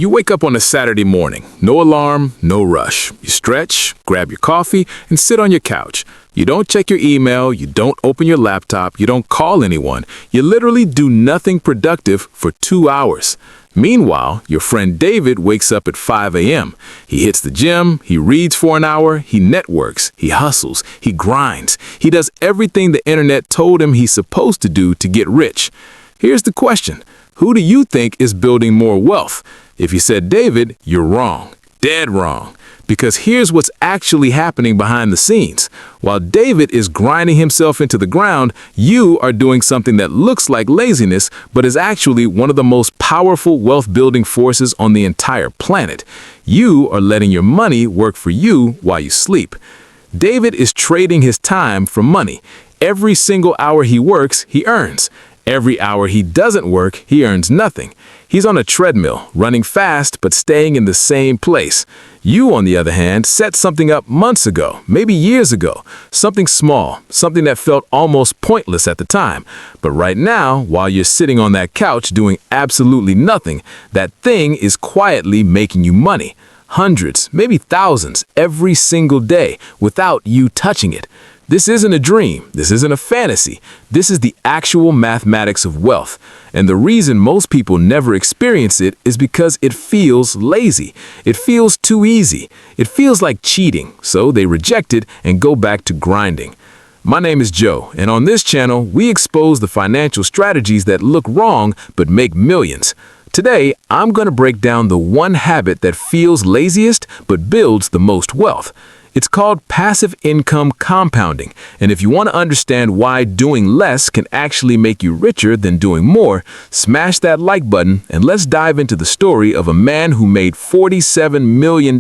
You wake up on a Saturday morning. No alarm, no rush. You stretch, grab your coffee, and sit on your couch. You don't check your email, you don't open your laptop, you don't call anyone. You literally do nothing productive for 2 hours. Meanwhile, your friend David wakes up at 5 a.m. He hits the gym, he reads for an hour, he networks, he hustles, he grinds. He does everything the internet told him he's supposed to do to get rich. Here's the question. Who do you think is building more wealth? If you said David, you're wrong. Dead wrong. Because here's what's actually happening behind the scenes. While David is grinding himself into the ground, you are doing something that looks like laziness, but is actually one of the most powerful wealth-building forces on the entire planet. You are letting your money work for you while you sleep. David is trading his time for money. Every single hour he works, he earns. Every hour he doesn't work, he earns nothing. He's on a treadmill, running fast but staying in the same place. You, on the other hand, set something up months ago, maybe years ago. Something small, something that felt almost pointless at the time. But right now, while you're sitting on that couch doing absolutely nothing, that thing is quietly making you money. Hundreds, maybe thousands, every single day, without you touching it. This isn't a dream. This isn't a fantasy. This is the actual mathematics of wealth. And the reason most people never experience it is because it feels lazy. It feels too easy. It feels like cheating, so they reject it and go back to grinding. My name is Joe, and on this channel, we expose the financial strategies that look wrong but make millions. Today, I'm going to break down the one habit that feels laziest but builds the most wealth. It's called passive income compounding, and if you want to understand why doing less can actually make you richer than doing more, smash that like button and let's dive into the story of a man who made $47 million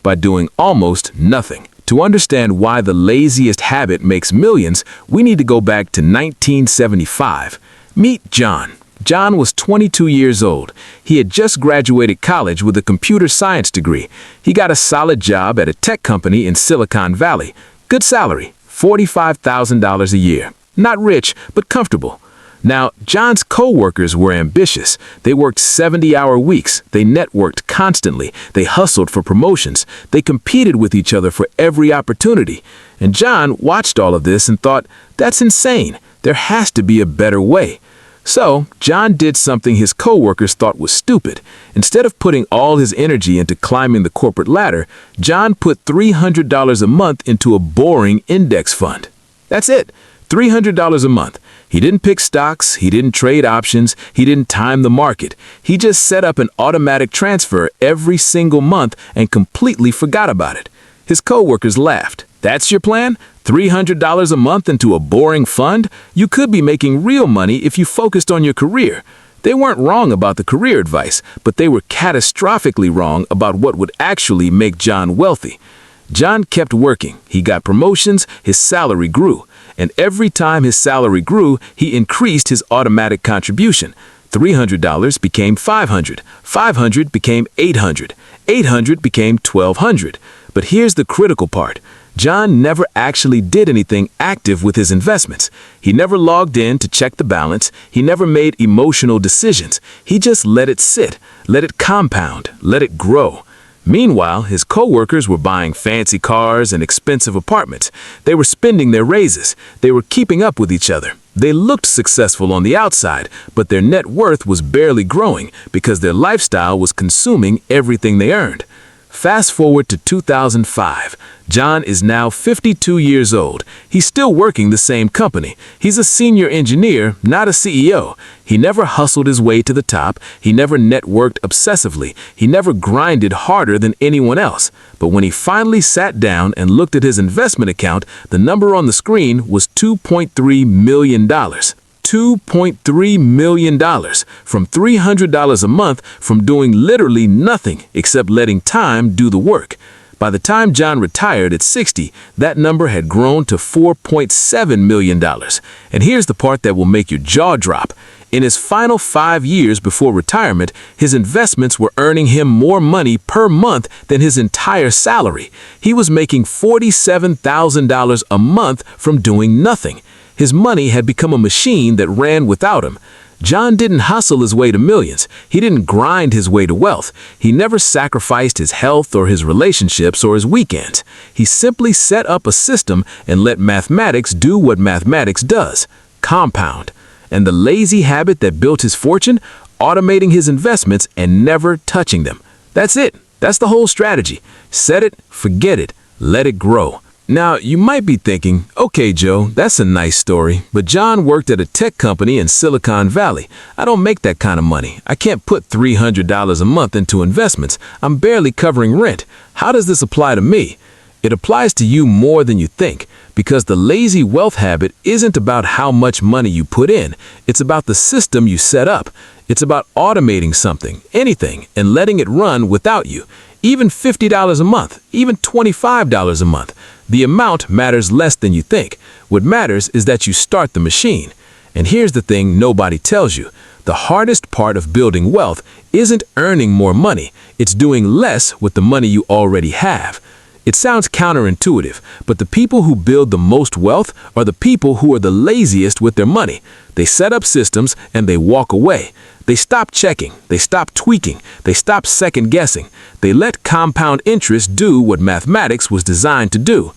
by doing almost nothing. To understand why the laziest habit makes millions, we need to go back to 1975. Meet John. John was 22 years old. He had just graduated college with a computer science degree. He got a solid job at a tech company in Silicon Valley. Good salary, $45,000 a year. Not rich, but comfortable. Now, John's coworkers were ambitious. They worked 70-hour weeks. They networked constantly. They hustled for promotions. They competed with each other for every opportunity. And John watched all of this and thought, that's insane. There has to be a better way. So, John did something his coworkers thought was stupid. Instead of putting all his energy into climbing the corporate ladder, John put $300 a month into a boring index fund. That's it, $300 a month. He didn't pick stocks, he didn't trade options, he didn't time the market. He just set up an automatic transfer every single month and completely forgot about it. His coworkers laughed. That's your plan? $300 a month into a boring fund? You could be making real money if you focused on your career. They weren't wrong about the career advice, but they were catastrophically wrong about what would actually make John wealthy. John kept working. He got promotions, his salary grew. And every time his salary grew, he increased his automatic contribution. $300 became $500. $500 became $800. $800 became $1,200. But here's the critical part. John never actually did anything active with his investments. He never logged in to check the balance. He never made emotional decisions. He just let it sit, let it compound, let it grow. Meanwhile, his coworkers were buying fancy cars and expensive apartments. They were spending their raises. They were keeping up with each other. They looked successful on the outside, but their net worth was barely growing because their lifestyle was consuming everything they earned. Fast forward to 2005. John is now 52 years old. He's still working the same company. He's a senior engineer, not a CEO. He never hustled his way to the top. He never networked obsessively. He never grinded harder than anyone else. But when he finally sat down and looked at his investment account, the number on the screen was $2.3 million. $2.3 million from $300 a month from doing literally nothing except letting time do the work. By the time John retired at 60, that number had grown to $4.7 million. And here's the part that will make your jaw drop. In his final 5 years before retirement, his investments were earning him more money per month than his entire salary. He was making $47,000 a month from doing nothing. His money had become a machine that ran without him. John didn't hustle his way to millions. He didn't grind his way to wealth. He never sacrificed his health or his relationships or his weekends. He simply set up a system and let mathematics do what mathematics does: compound. And the lazy habit that built his fortune: automating his investments and never touching them. That's it. That's the whole strategy. Set it, forget it, let it grow. Now, you might be thinking, okay, Joe, that's a nice story, but John worked at a tech company in Silicon Valley. I don't make that kind of money. I can't put $300 a month into investments. I'm barely covering rent. How does this apply to me? It applies to you more than you think, because the lazy wealth habit isn't about how much money you put in. It's about the system you set up. It's about automating something, anything, and letting it run without you. Even $50 a month, even $25 a month. The amount matters less than you think. What matters is that you start the machine. And here's the thing nobody tells you. The hardest part of building wealth isn't earning more money. It's doing less with the money you already have. It sounds counterintuitive, but the people who build the most wealth are the people who are the laziest with their money. They set up systems and they walk away. They stop checking, they stop tweaking, they stop second-guessing. They let compound interest do what mathematics was designed to do.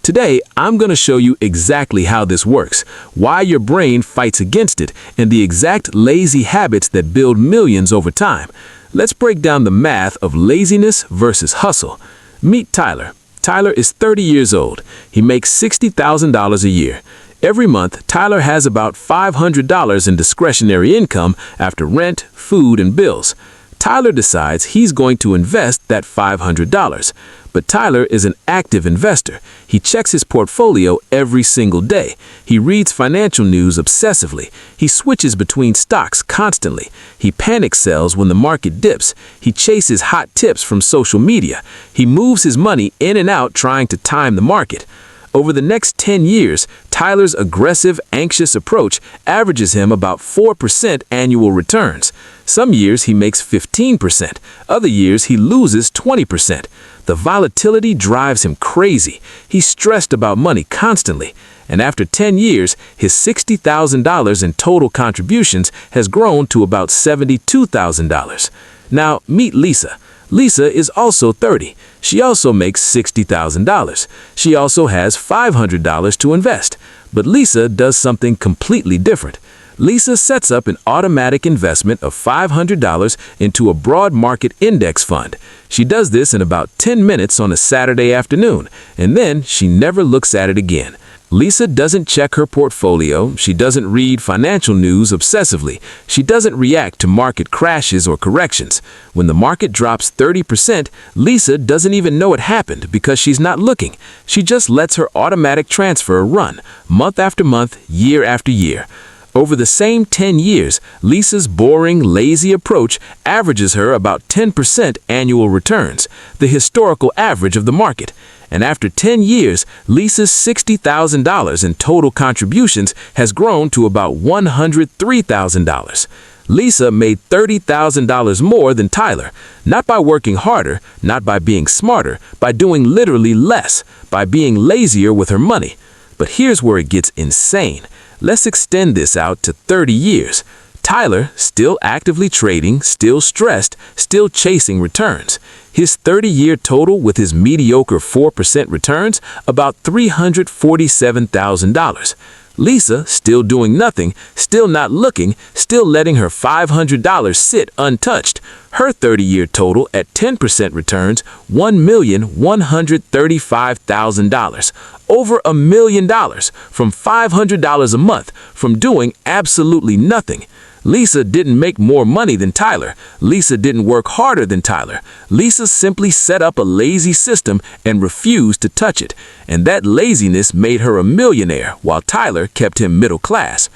Today, I'm going to show you exactly how this works, why your brain fights against it, and the exact lazy habits that build millions over time. Let's break down the math of laziness versus hustle. Meet Tyler. Tyler is 30 years old. He makes $60,000 a year. Every month, Tyler has about $500 in discretionary income after rent, food, and bills. Tyler decides he's going to invest that $500. But Tyler is an active investor. He checks his portfolio every single day. He reads financial news obsessively. He switches between stocks constantly. He panic sells when the market dips. He chases hot tips from social media. He moves his money in and out trying to time the market. Over the next 10 years, Tyler's aggressive, anxious approach averages him about 4% annual returns. Some years he makes 15%. Other years he loses 20%. The volatility drives him crazy. He's stressed about money constantly. And after 10 years, his $60,000 in total contributions has grown to about $72,000. Now, meet Lisa. Lisa is also 30. She also makes $60,000. She also has $500 to invest. But Lisa does something completely different. Lisa sets up an automatic investment of $500 into a broad market index fund. She does this in about 10 minutes on a Saturday afternoon, and then she never looks at it again. Lisa doesn't check her portfolio. She doesn't read financial news obsessively. She doesn't react to market crashes or corrections. When the market drops 30%, Lisa doesn't even know it happened because she's not looking. She just lets her automatic transfer run, month after month, year after year. Over the same 10 years, Lisa's boring, lazy approach averages her about 10% annual returns, the historical average of the market. And after 10 years, Lisa's $60,000 in total contributions has grown to about $103,000. Lisa made $30,000 more than Tyler, not by working harder, not by being smarter, by doing literally less, by being lazier with her money. But here's where it gets insane. Let's extend this out to 30 years. Tyler, still actively trading, still stressed, still chasing returns. His 30-year total with his mediocre 4% returns, about $347,000. Lisa, still doing nothing, still not looking, still letting her $500 sit untouched. Her 30-year total at 10% returns, $1,135,000. Over $1 million from $500 a month from doing absolutely nothing. Lisa didn't make more money than Tyler. Lisa didn't work harder than Tyler. Lisa simply set up a lazy system and refused to touch it. And that laziness made her a millionaire while Tyler kept him middle class.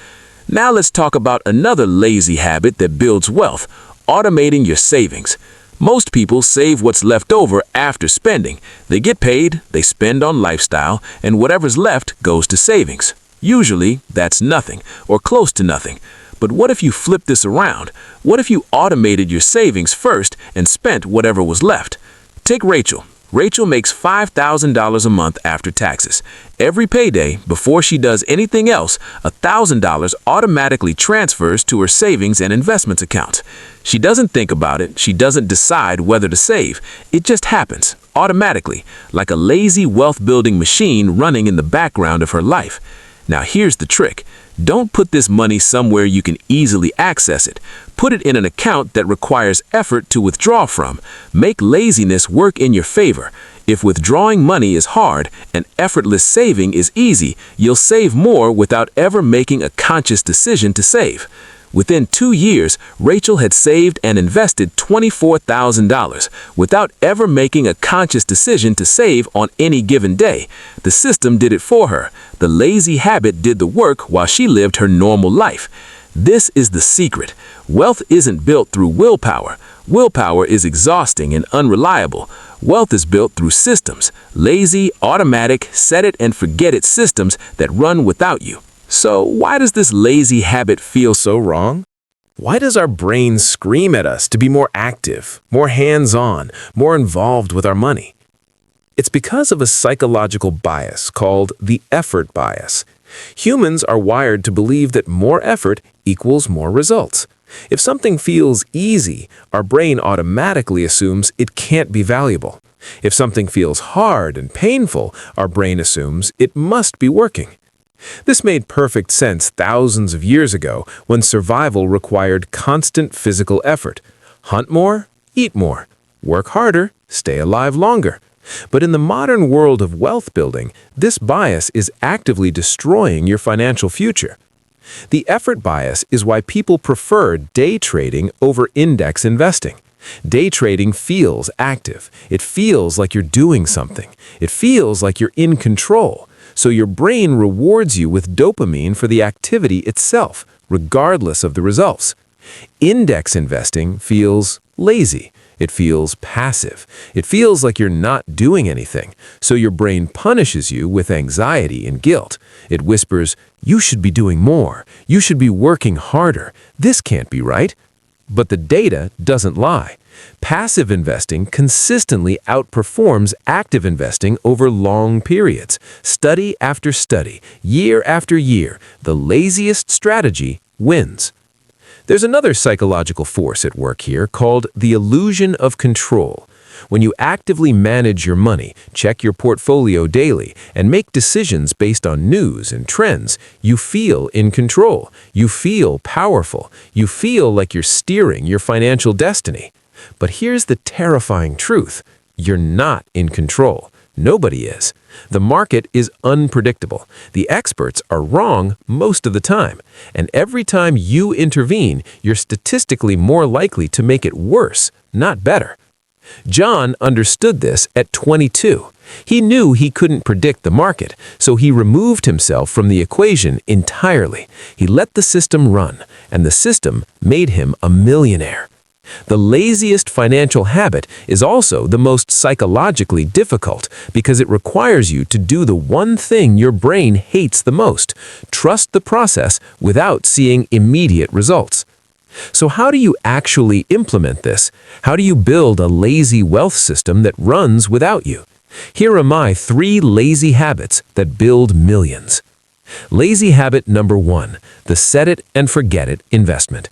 Now let's talk about another lazy habit that builds wealth: automating your savings. Most people save what's left over after spending. They get paid, they spend on lifestyle, and whatever's left goes to savings. Usually, that's nothing, or close to nothing. But what if you flip this around? What if you automated your savings first and spent whatever was left? Take Rachel. Rachel makes $5,000 a month after taxes. Every payday, before she does anything else, $1,000 automatically transfers to her savings and investments account. She doesn't think about it. She doesn't decide whether to save. It just happens, automatically, like a lazy wealth-building machine running in the background of her life. Now here's the trick. Don't put this money somewhere you can easily access it. Put it in an account that requires effort to withdraw from. Make laziness work in your favor. If withdrawing money is hard and effortless saving is easy, you'll save more without ever making a conscious decision to save. Within 2 years, Rachel had saved and invested $24,000 without ever making a conscious decision to save on any given day. The system did it for her. The lazy habit did the work while she lived her normal life. This is the secret. Wealth isn't built through willpower. Willpower is exhausting and unreliable. Wealth is built through systems, lazy, automatic, set-it-and-forget-it systems that run without you. So why does this lazy habit feel so wrong? Why does our brain scream at us to be more active, more hands-on, more involved with our money? It's because of a psychological bias called the effort bias. Humans are wired to believe that more effort equals more results. If something feels easy, our brain automatically assumes it can't be valuable. If something feels hard and painful, our brain assumes it must be working. This made perfect sense thousands of years ago when survival required constant physical effort. Hunt more, eat more. Work harder, stay alive longer. But in the modern world of wealth building, this bias is actively destroying your financial future. The effort bias is why people prefer day trading over index investing. Day trading feels active. It feels like you're doing something. It feels like you're in control. So your brain rewards you with dopamine for the activity itself, regardless of the results. Index investing feels lazy. It feels passive. It feels like you're not doing anything, so your brain punishes you with anxiety and guilt. It whispers, "You should be doing more. You should be working harder. This can't be right." But the data doesn't lie. Passive investing consistently outperforms active investing over long periods. Study after study, year after year, the laziest strategy wins. There's another psychological force at work here called the illusion of control. When you actively manage your money, check your portfolio daily, and make decisions based on news and trends, you feel in control. You feel powerful. You feel like you're steering your financial destiny. But here's the terrifying truth. You're not in control. Nobody is. The market is unpredictable. The experts are wrong most of the time. And every time you intervene, you're statistically more likely to make it worse, not better. John understood this at 22. He knew he couldn't predict the market, so he removed himself from the equation entirely. He let the system run, and the system made him a millionaire. The laziest financial habit is also the most psychologically difficult because it requires you to do the one thing your brain hates the most: trust the process without seeing immediate results. So how do you actually implement this? How do you build a lazy wealth system that runs without you? Here are my 3 lazy habits that build millions. Lazy habit number 1, the set-it-and-forget-it investment.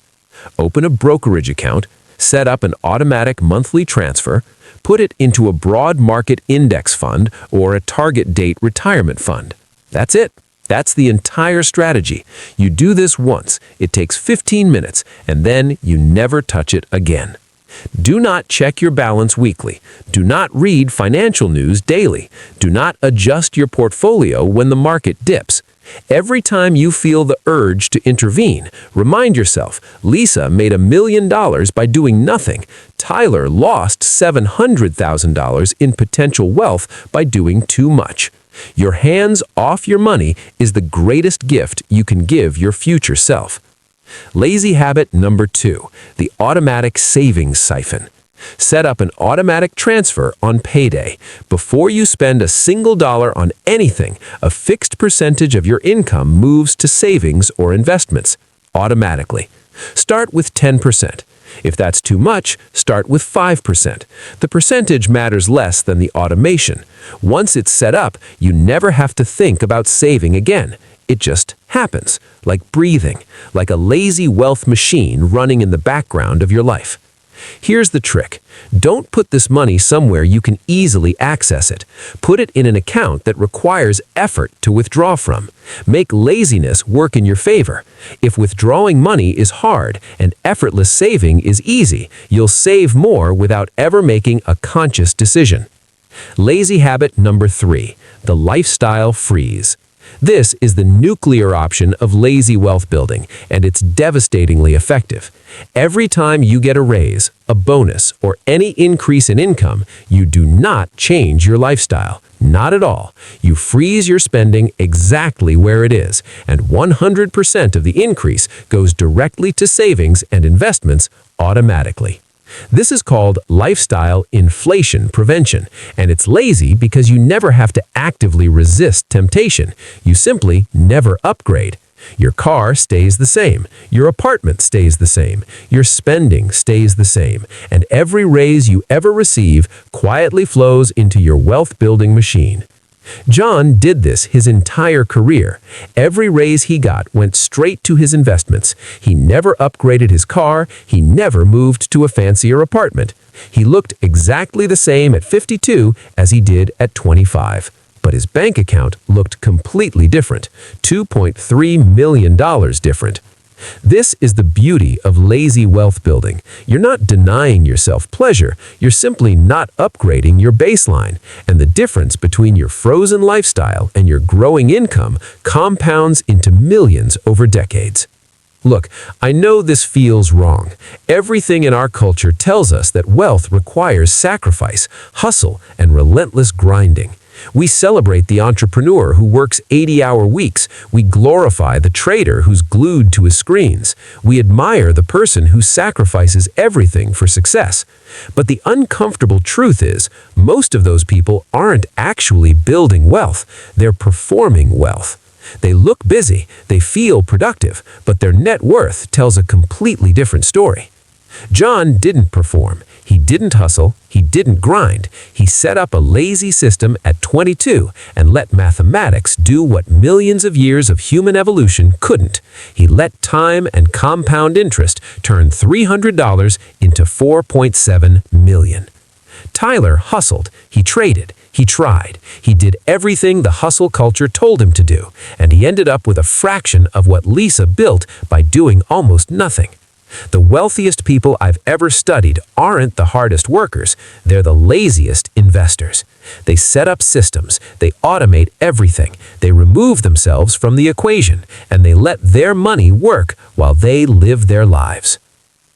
Open a brokerage account, set up an automatic monthly transfer, put it into a broad market index fund or a target date retirement fund. That's it. That's the entire strategy. You do this once, it takes 15 minutes, and then you never touch it again. Do not check your balance weekly. Do not read financial news daily. Do not adjust your portfolio when the market dips. Every time you feel the urge to intervene, remind yourself, Lisa made $1 million by doing nothing. Tyler lost $700,000 in potential wealth by doing too much. Your hands off your money is the greatest gift you can give your future self. Lazy habit number 2, the automatic savings siphon. Set up an automatic transfer on payday. Before you spend a single dollar on anything, a fixed percentage of your income moves to savings or investments automatically. Start with 10%. If that's too much, start with 5%. The percentage matters less than the automation. Once it's set up, you never have to think about saving again. It just happens, like breathing, like a lazy wealth machine running in the background of your life. Here's the trick. Don't put this money somewhere you can easily access it. Put it in an account that requires effort to withdraw from. Make laziness work in your favor. If withdrawing money is hard and effortless saving is easy, you'll save more without ever making a conscious decision. Lazy habit number 3, the lifestyle freeze. This is the nuclear option of lazy wealth building, and it's devastatingly effective. Every time you get a raise, a bonus, or any increase in income, you do not change your lifestyle. Not at all. You freeze your spending exactly where it is, and 100% of the increase goes directly to savings and investments automatically. This is called lifestyle inflation prevention, and it's lazy because you never have to actively resist temptation. You simply never upgrade. Your car stays the same, your apartment stays the same, your spending stays the same, and every raise you ever receive quietly flows into your wealth-building machine. John did this his entire career. Every raise he got went straight to his investments. He never upgraded his car. He never moved to a fancier apartment. He looked exactly the same at 52 as he did at 25. But his bank account looked completely different, $2.3 million different. This is the beauty of lazy wealth building. You're not denying yourself pleasure, you're simply not upgrading your baseline, and the difference between your frozen lifestyle and your growing income compounds into millions over decades. Look, I know this feels wrong. Everything in our culture tells us that wealth requires sacrifice, hustle, and relentless grinding. We celebrate the entrepreneur who works 80-hour weeks. We glorify the trader who's glued to his screens. We admire the person who sacrifices everything for success. But the uncomfortable truth is, most of those people aren't actually building wealth. They're performing wealth. They look busy, they feel productive, but their net worth tells a completely different story. John didn't perform. He didn't hustle. He didn't grind. He set up a lazy system at 22 and let mathematics do what millions of years of human evolution couldn't. He let time and compound interest turn $300 into $4.7 million. Tyler hustled. He traded. He tried. He did everything the hustle culture told him to do, and he ended up with a fraction of what Lisa built by doing almost nothing. The wealthiest people I've ever studied aren't the hardest workers, they're the laziest investors. They set up systems, they automate everything, they remove themselves from the equation, and they let their money work while they live their lives.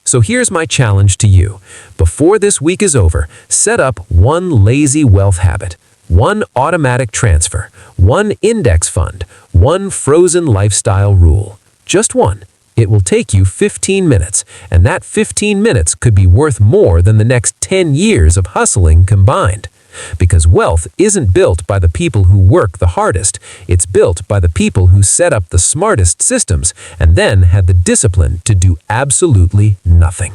So here's my challenge to you. Before this week is over, set up one lazy wealth habit, one automatic transfer, one index fund, one frozen lifestyle rule. Just one. It will take you 15 minutes, and that 15 minutes could be worth more than the next 10 years of hustling combined. Because wealth isn't built by the people who work the hardest, it's built by the people who set up the smartest systems and then had the discipline to do absolutely nothing.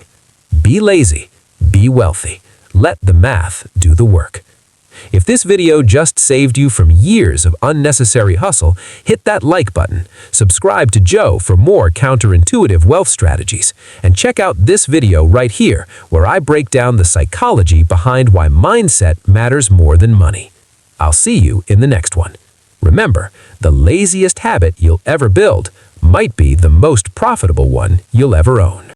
Be lazy, be wealthy. Let the math do the work. If this video just saved you from years of unnecessary hustle, hit that like button, subscribe to Joe for more counterintuitive wealth strategies, and check out this video right here where I break down the psychology behind why mindset matters more than money. I'll see you in the next one. Remember, the laziest habit you'll ever build might be the most profitable one you'll ever own.